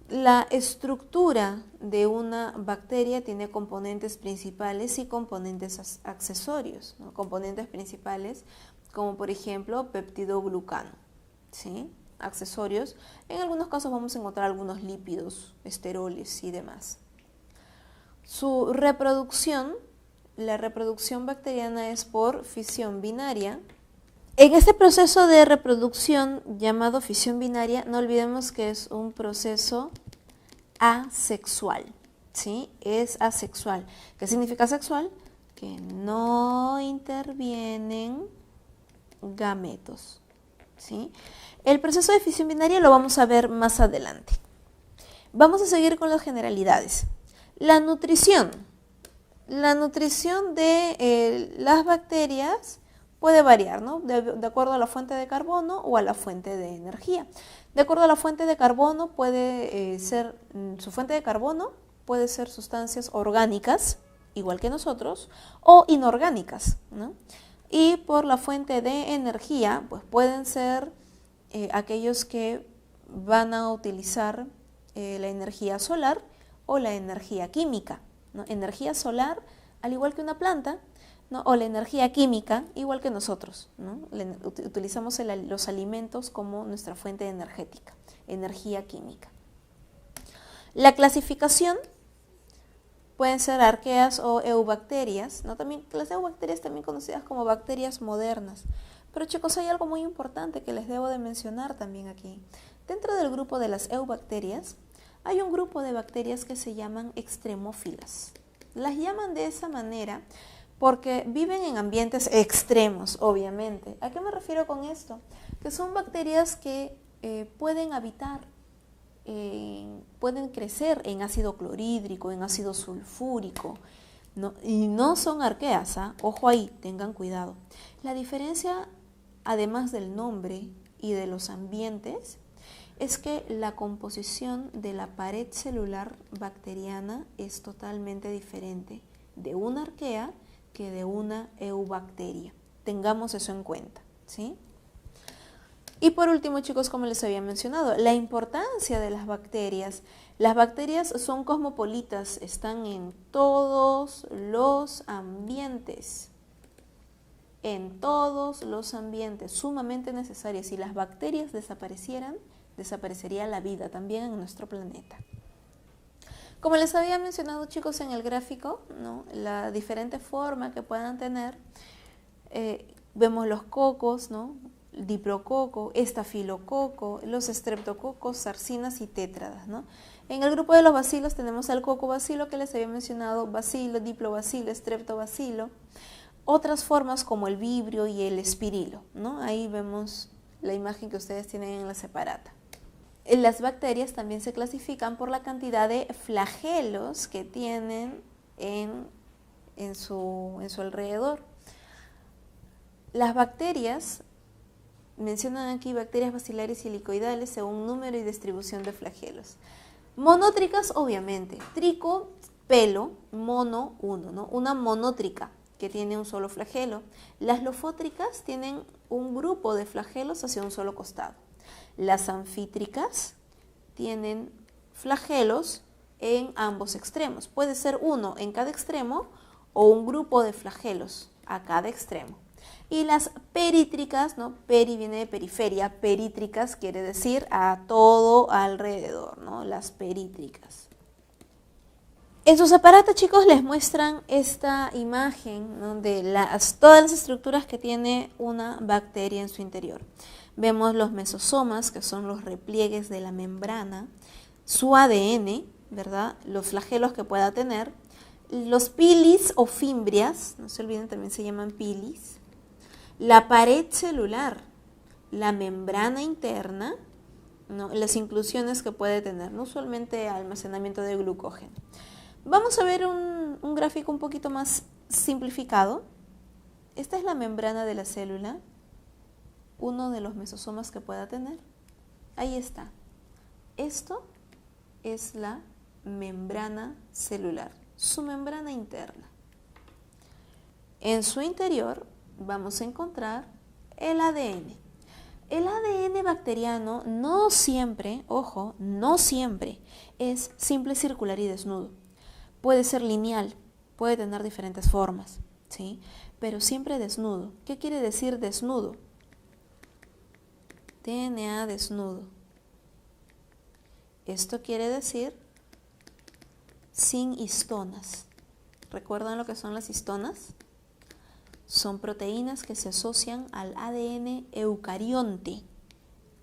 La estructura de una bacteria tiene componentes principales y componentes accesorios, ¿no? Componentes principales como por ejemplo peptidoglucano, ¿sí?, accesorios. En algunos casos vamos a encontrar algunos lípidos, esteroles y demás. Su reproducción la reproducción bacteriana es por fisión binaria. En este proceso de reproducción llamado fisión binaria, no olvidemos que es un proceso asexual, ¿sí? Es asexual. ¿Qué significa asexual? Que no intervienen gametos, ¿sí? El proceso de fisión binaria lo vamos a ver más adelante. Vamos a seguir con las generalidades. La nutrición. La nutrición de las bacterias puede variar, ¿no? De acuerdo a la fuente de carbono o a la fuente de energía. De acuerdo a la fuente de carbono puede ser, su fuente de carbono puede ser sustancias orgánicas, igual que nosotros, o inorgánicas, ¿no? Y por la fuente de energía, pues pueden ser aquellos que van a utilizar la energía solar o la energía química, ¿no? Energía solar, al igual que una planta, ¿no? O la energía química, igual que nosotros, ¿no? Utilizamos los alimentos como nuestra fuente energética, energía química. La clasificación pueden ser arqueas o eubacterias, ¿no? También, las eubacterias también conocidas como bacterias modernas. Pero chicos, hay algo muy importante que les debo de mencionar también aquí. Dentro del grupo de las eubacterias, hay un grupo de bacterias que se llaman extremófilas. Las llaman de esa manera porque viven en ambientes extremos, obviamente. ¿A qué me refiero con esto? Que son bacterias que pueden habitar, pueden crecer en ácido clorhídrico, en ácido sulfúrico, ¿no? Y no son arqueas, ¿ah? Ojo ahí, tengan cuidado. La diferencia, además del nombre y de los ambientes, es que la composición de la pared celular bacteriana es totalmente diferente de una arquea que de una eubacteria. Tengamos eso en cuenta, ¿sí? Y por último, chicos, como les había mencionado, la importancia de las bacterias. Las bacterias son cosmopolitas, están en todos los ambientes. En todos los ambientes, sumamente necesarias. Si las bacterias desaparecieran, desaparecería la vida también en nuestro planeta. Como les había mencionado, chicos, en el gráfico, ¿no? La diferente forma que puedan tener, vemos los cocos, ¿no? Diprococo, estafilococo, los estreptococos, sarcinas y tétradas, ¿no? En el grupo de los bacilos tenemos al cocobacilo que les había mencionado, bacilo, diplobacilo, estreptobacilo. Otras formas como el vibrio y el espirilo, ¿no? Ahí vemos la imagen que ustedes tienen en la separata. Las bacterias también se clasifican por la cantidad de flagelos que tienen en su alrededor. Las bacterias, mencionan aquí bacterias bacilares y helicoidales según número y distribución de flagelos. Monótricas, obviamente. Trico, pelo, mono, uno, ¿no? Una monótrica que tiene un solo flagelo. Las lofótricas tienen un grupo de flagelos hacia un solo costado. Las anfítricas tienen flagelos en ambos extremos. Puede ser uno en cada extremo o un grupo de flagelos a cada extremo. Y las perítricas, ¿no? Peri viene de periferia, perítricas quiere decir a todo alrededor, ¿no? Las perítricas. En sus aparatos, chicos, les muestran esta imagen, ¿no? De todas las estructuras que tiene una bacteria en su interior. Vemos los mesosomas, que son los repliegues de la membrana, su ADN, ¿verdad? Los flagelos que pueda tener, los pilis o fimbrias, no se olviden, también se llaman pilis, la pared celular, la membrana interna, ¿no? Las inclusiones que puede tener, ¿no? Usualmente almacenamiento de glucógeno. Vamos a ver un gráfico un poquito más simplificado. Esta es la membrana de la célula, uno de los mesosomas que pueda tener. Ahí está. Esto es la membrana celular, su membrana interna. En su interior vamos a encontrar el ADN. El ADN bacteriano no siempre, ojo, no siempre es simple, circular y desnudo. Puede ser lineal, puede tener diferentes formas, ¿sí? Pero siempre desnudo. ¿Qué quiere decir desnudo? DNA desnudo. Esto quiere decir sin histonas, ¿Recuerdan lo que son las histonas? Son proteínas que se asocian al ADN eucarionte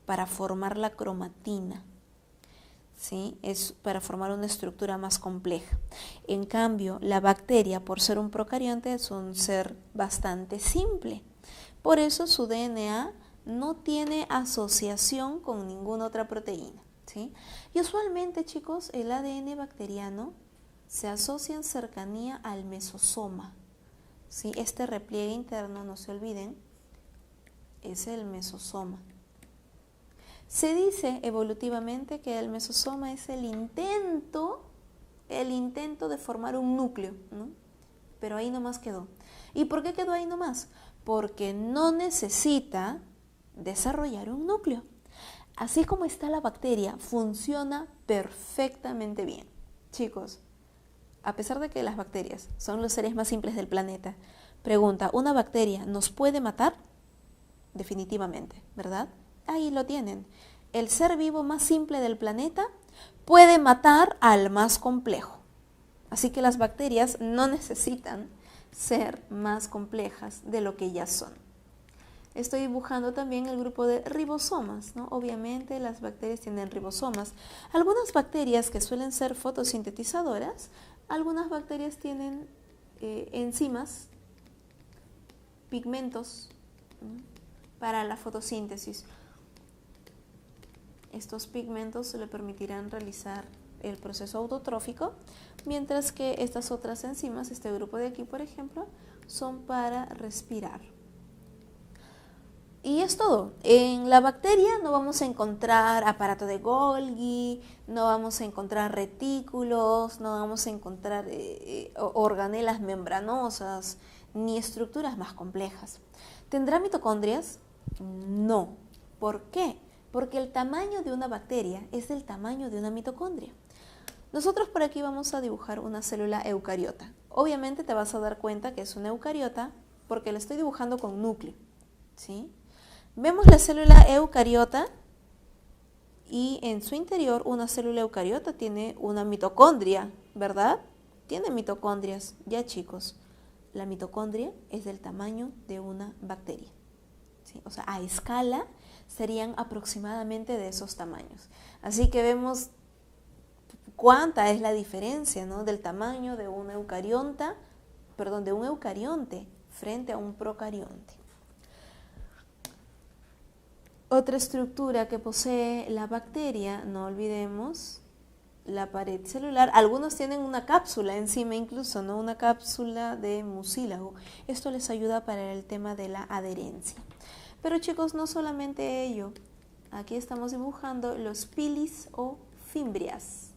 para formar la cromatina. ¿Sí? Es para formar una estructura más compleja. En cambio, la bacteria, por ser un procarionte, es un ser bastante simple. Por eso su DNA no tiene asociación con ninguna otra proteína. ¿Sí? Y usualmente, chicos, el ADN bacteriano se asocia en cercanía al mesosoma. ¿Sí? Este repliegue interno, no se olviden, es el mesosoma. Se dice evolutivamente que el mesosoma es el intento de formar un núcleo, ¿no? Pero ahí nomás quedó. ¿Y por qué quedó ahí nomás? Porque no necesita desarrollar un núcleo. Así como está la bacteria, funciona perfectamente bien. Chicos, a pesar de que las bacterias son los seres más simples del planeta, pregunta, ¿una bacteria nos puede matar? Definitivamente, ¿verdad? Ahí lo tienen. El ser vivo más simple del planeta puede matar al más complejo. Así que las bacterias no necesitan ser más complejas de lo que ya son. Estoy dibujando también el grupo de ribosomas, ¿no? Obviamente las bacterias tienen ribosomas. Algunas bacterias que suelen ser fotosintetizadoras, algunas bacterias tienen enzimas, pigmentos, ¿no? Para la fotosíntesis. Estos pigmentos le permitirán realizar el proceso autotrófico, mientras que estas otras enzimas, este grupo de aquí por ejemplo, son para respirar. Y es todo. En la bacteria no vamos a encontrar aparato de Golgi, no vamos a encontrar retículos, no vamos a encontrar organelas membranosas, ni estructuras más complejas. ¿Tendrá mitocondrias? No. ¿Por qué? Porque el tamaño de una bacteria es el tamaño de una mitocondria. Nosotros por aquí vamos a dibujar una célula eucariota. Obviamente te vas a dar cuenta que es una eucariota porque la estoy dibujando con núcleo, ¿sí? Vemos la célula eucariota y en su interior una célula eucariota tiene una mitocondria, ¿verdad? Tiene mitocondrias, ya chicos. La mitocondria es del tamaño de una bacteria, ¿sí? O sea, a escala serían aproximadamente de esos tamaños. Así que vemos cuánta es la diferencia, ¿no? Del tamaño de un eucarionte frente a un procarionte. Otra estructura que posee la bacteria, no olvidemos, la pared celular. Algunos tienen una cápsula encima incluso, ¿no? Una cápsula de mucílago. Esto les ayuda para el tema de la adherencia. Pero chicos, no solamente ello. Aquí estamos dibujando los pilis o fimbrias.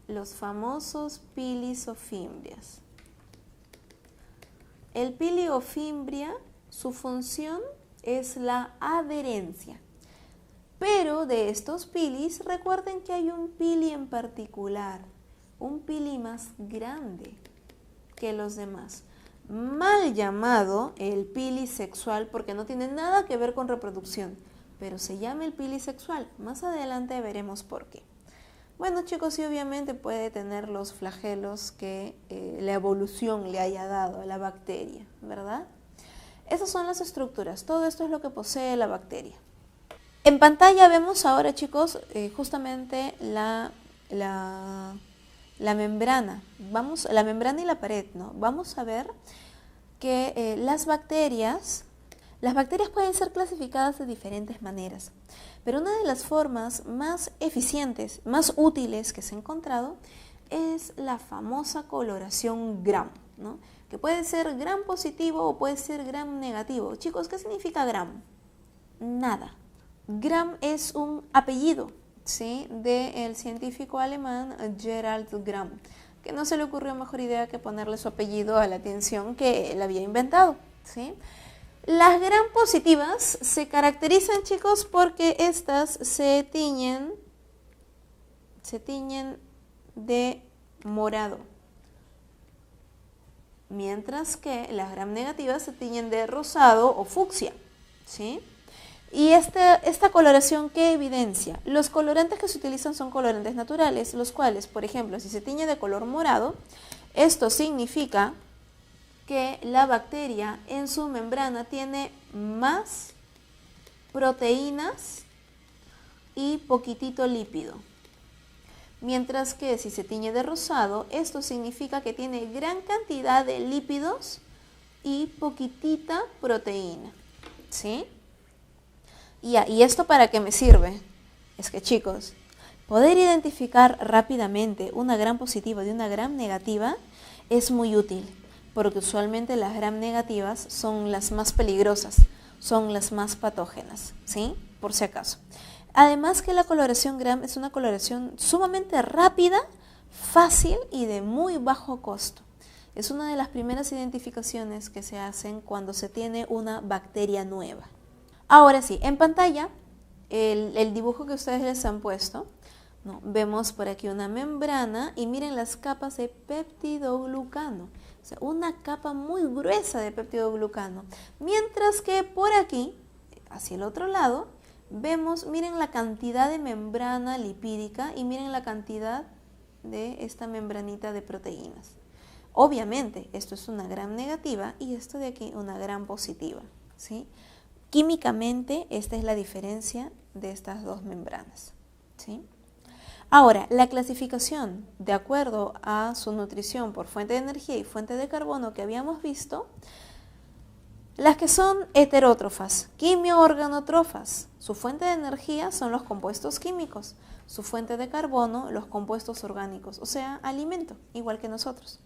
Los famosos pilis o fimbrias. El pili o fimbria, su función es la adherencia. Pero de estos pilis, recuerden que hay un pili en particular, un pili más grande que los demás, mal llamado el pili sexual porque no tiene nada que ver con reproducción, pero se llama el pili sexual. Más adelante veremos por qué. Bueno chicos, y obviamente puede tener los flagelos que la evolución le haya dado a la bacteria, ¿verdad? Esas son las estructuras, todo esto es lo que posee la bacteria. En pantalla vemos ahora chicos justamente la membrana, la membrana y la pared, ¿no? Vamos a ver que las bacterias pueden ser clasificadas de diferentes maneras, pero una de las formas más eficientes, más útiles que se ha encontrado es la famosa coloración Gram, ¿no? Que puede ser Gram positivo o puede ser Gram negativo. Chicos, ¿qué significa Gram? Nada. Gram es un apellido, ¿sí? Del científico alemán Gerald Gram, que no se le ocurrió mejor idea que ponerle su apellido a la tinción que él había inventado, ¿sí? Las Gram positivas se caracterizan, chicos, porque estas se tiñen de morado, mientras que las Gram negativas se tiñen de rosado o fucsia, ¿sí? Y esta coloración, ¿qué evidencia? Los colorantes que se utilizan son colorantes naturales, los cuales, por ejemplo, si se tiñe de color morado, Esto significa que la bacteria en su membrana tiene más proteínas y poquitito lípido. Mientras que si se tiñe de rosado, esto significa que tiene gran cantidad de lípidos y poquitita proteína. ¿Sí? ¿Y esto para qué me sirve? Es que, chicos, poder identificar rápidamente una gram positiva de una gram negativa es muy útil, porque usualmente las gram negativas son las más peligrosas, son las más patógenas, ¿sí? Por si acaso. Además que la coloración gram es una coloración sumamente rápida, fácil y de muy bajo costo. Es una de las primeras identificaciones que se hacen cuando se tiene una bacteria nueva. Ahora sí, en pantalla, el dibujo que ustedes les han puesto, ¿no? Vemos por aquí una membrana y miren las capas de peptidoglucano. O sea, una capa muy gruesa de peptidoglucano. Mientras que por aquí, hacia el otro lado, vemos, miren la cantidad de membrana lipídica y miren la cantidad de esta membranita de proteínas. Obviamente, esto es una gram negativa y esto de aquí una gram positiva, ¿sí? Químicamente, esta es la diferencia de estas dos membranas, ¿sí? Ahora, la clasificación, de acuerdo a su nutrición por fuente de energía y fuente de carbono que habíamos visto, las que son heterótrofas, quimioorganotrófas, su fuente de energía son los compuestos químicos, su fuente de carbono, los compuestos orgánicos, o sea, alimento, igual que nosotros.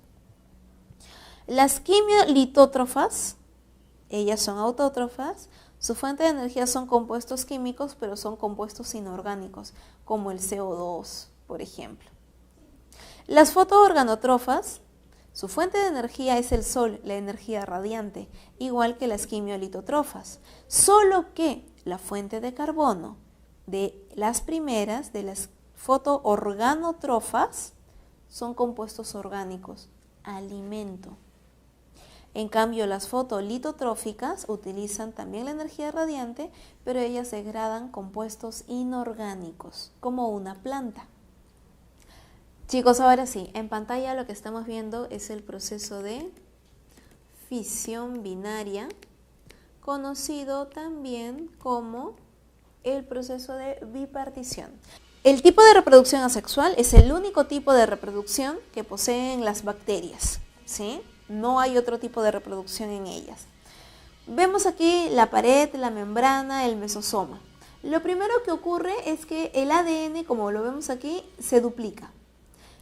Las quimiolitótrofas, ellas son autótrofas, su fuente de energía son compuestos químicos, pero son compuestos inorgánicos, como el CO2, por ejemplo. Las fotoorganotrófas, su fuente de energía es el sol, la energía radiante, igual que las quimiolitótrofas, solo que la fuente de carbono de las primeras, de las fotoorganotrófas, son compuestos orgánicos, alimento. En cambio, las fotolitotróficas utilizan también la energía radiante, pero ellas degradan compuestos inorgánicos, como una planta. Chicos, ahora sí, en pantalla lo que estamos viendo es el proceso de fisión binaria, conocido también como el proceso de bipartición. El tipo de reproducción asexual es el único tipo de reproducción que poseen las bacterias, ¿sí? No hay otro tipo de reproducción en ellas. Vemos aquí la pared, la membrana, el mesosoma. Lo primero que ocurre es que el ADN, como lo vemos aquí, se duplica.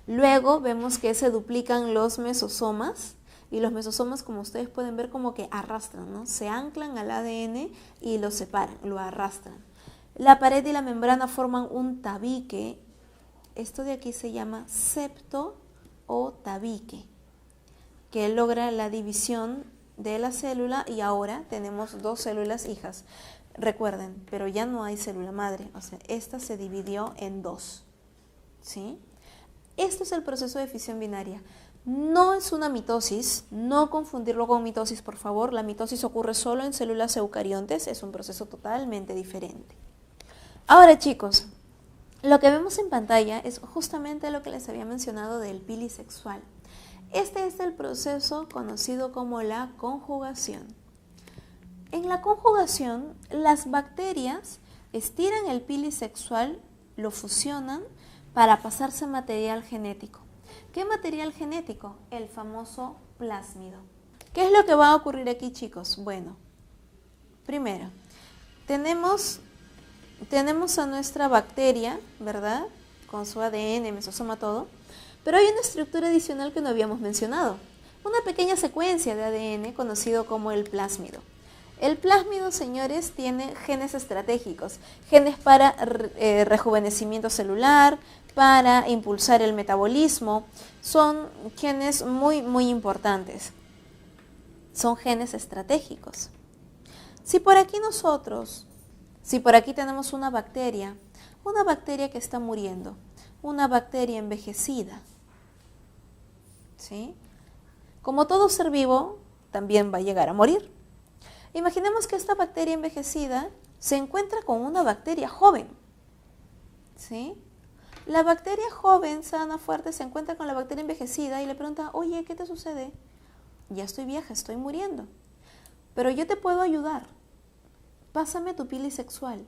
Luego vemos que se duplican los mesosomas y los mesosomas, como ustedes pueden ver, como que arrastran, ¿no? Se anclan al ADN y lo separan, lo arrastran. La pared y la membrana forman un tabique. Esto de aquí se llama septo o tabique, que logra la división de la célula y ahora tenemos dos células hijas. Recuerden, pero ya no hay célula madre, o sea, esta se dividió en dos, ¿sí? Esto es el proceso de fisión binaria. No es una mitosis, no confundirlo con mitosis, por favor. La mitosis ocurre solo en células eucariontes, es un proceso totalmente diferente. Ahora, chicos, lo que vemos en pantalla es justamente lo que les había mencionado del pili sexual. Este es el proceso conocido como la conjugación. En la conjugación, las bacterias estiran el pili sexual, lo fusionan para pasarse material genético. ¿Qué material genético? El famoso plásmido. ¿Qué es lo que va a ocurrir aquí, chicos? Bueno, primero, tenemos a nuestra bacteria, ¿verdad? Con su ADN, mesosoma, todo. Pero hay una estructura adicional que no habíamos mencionado. Una pequeña secuencia de ADN conocido como el plásmido. El plásmido, señores, tiene genes estratégicos. Genes para rejuvenecimiento celular, para impulsar el metabolismo. Son genes muy, muy importantes. Son genes estratégicos. Si por aquí tenemos una bacteria que está muriendo, una bacteria envejecida, ¿sí? Como todo ser vivo, también va a llegar a morir. Imaginemos que esta bacteria envejecida se encuentra con una bacteria joven, ¿sí? La bacteria joven, sana, fuerte, se encuentra con la bacteria envejecida y le pregunta, oye, ¿qué te sucede? Ya estoy vieja, estoy muriendo. Pero yo te puedo ayudar. Pásame tu pili sexual.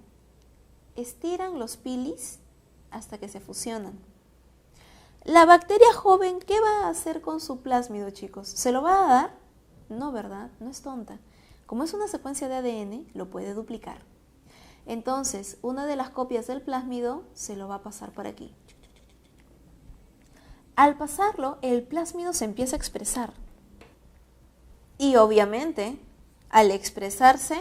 Estiran los pilis hasta que se fusionan. La bacteria joven, ¿qué va a hacer con su plásmido, chicos? ¿Se lo va a dar? No, ¿verdad? No es tonta. Como es una secuencia de ADN, lo puede duplicar. Entonces, una de las copias del plásmido se lo va a pasar por aquí. Al pasarlo, el plásmido se empieza a expresar. Y obviamente, al expresarse,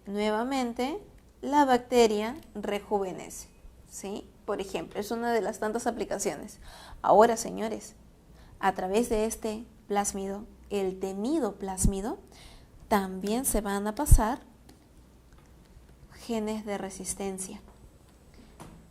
nuevamente, la bacteria rejuvenece, ¿sí? Por ejemplo, es una de las tantas aplicaciones. Ahora, señores, a través de este plásmido, el temido plásmido, también se van a pasar genes de resistencia.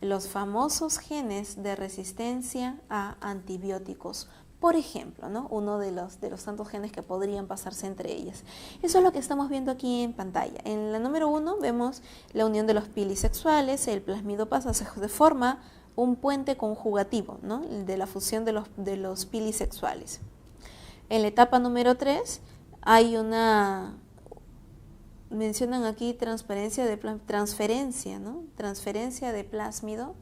Los famosos genes de resistencia a antibióticos. Por ejemplo, ¿no? Uno de los tantos genes que podrían pasarse entre ellas. Eso es lo que estamos viendo aquí en pantalla. En la número 1 vemos la unión de los pilis sexuales, el plásmido pasa, se forma un puente conjugativo, ¿no? De la fusión de los pilis sexuales. En la etapa número 3 hay mencionan aquí transferencia, ¿no? Transferencia de plásmido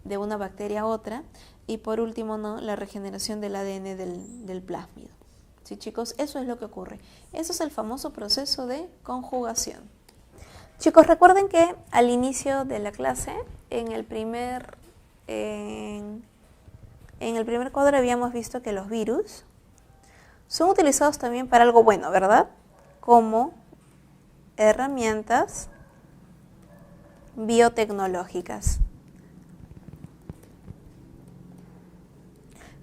de una bacteria a otra. Y por último, ¿no? La regeneración del ADN del plásmido. ¿Sí, chicos? Eso es lo que ocurre. Eso es el famoso proceso de conjugación. Chicos, recuerden que al inicio de la clase, en el primer cuadro habíamos visto que los virus son utilizados también para algo bueno, ¿verdad? Como herramientas biotecnológicas.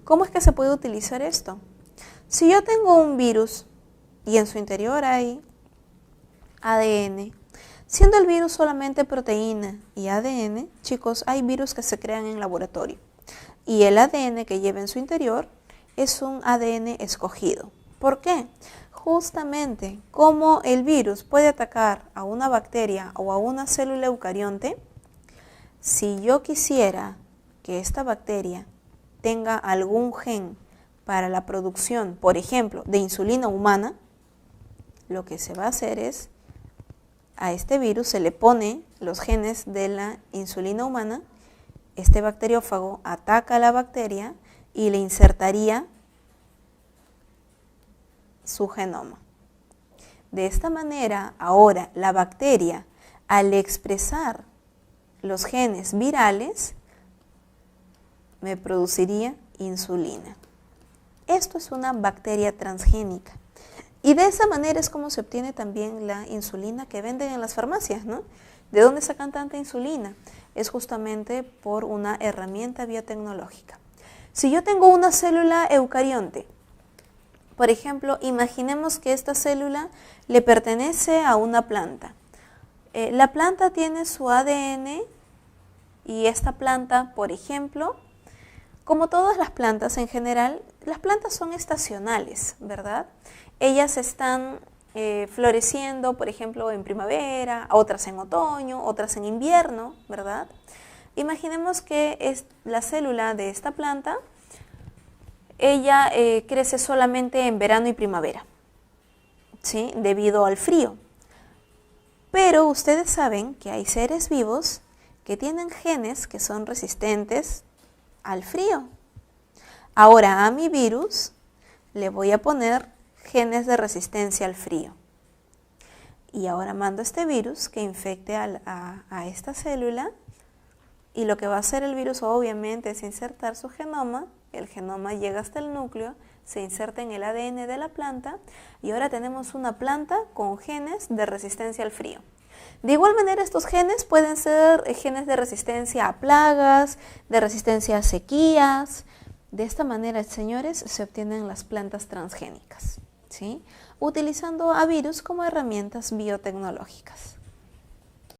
¿Cómo es que se puede utilizar esto? Si yo tengo un virus y en su interior hay ADN, siendo el virus solamente proteína y ADN, chicos, hay virus que se crean en laboratorio. Y el ADN que lleva en su interior es un ADN escogido. ¿Por qué? Justamente como el virus puede atacar a una bacteria o a una célula eucarionte, si yo quisiera que esta bacteria tenga algún gen para la producción, por ejemplo, de insulina humana, lo que se va a hacer es, a este virus se le pone los genes de la insulina humana, este bacteriófago ataca a la bacteria y le insertaría su genoma. De esta manera, ahora la bacteria, al expresar los genes virales, me produciría insulina. Esto es una bacteria transgénica. Y de esa manera es como se obtiene también la insulina que venden en las farmacias, ¿no? ¿De dónde sacan tanta insulina? Es justamente por una herramienta biotecnológica. Si yo tengo una célula eucarionte, por ejemplo, imaginemos que esta célula le pertenece a una planta. La planta tiene su ADN y esta planta, por ejemplo, como todas las plantas en general, las plantas son estacionales, ¿verdad? Ellas están floreciendo, por ejemplo, en primavera, otras en otoño, otras en invierno, ¿verdad? Imaginemos que es la célula de esta planta, ella crece solamente en verano y primavera, ¿sí? Debido al frío. Pero ustedes saben que hay seres vivos que tienen genes que son resistentes al frío. Ahora a mi virus le voy a poner genes de resistencia al frío. Y ahora mando este virus que infecte a esta célula y lo que va a hacer el virus obviamente es insertar su genoma. El genoma llega hasta el núcleo, se inserta en el ADN de la planta y ahora tenemos una planta con genes de resistencia al frío. De igual manera, estos genes pueden ser genes de resistencia a plagas, de resistencia a sequías. De esta manera, señores, se obtienen las plantas transgénicas, ¿sí? Utilizando a virus como herramientas biotecnológicas.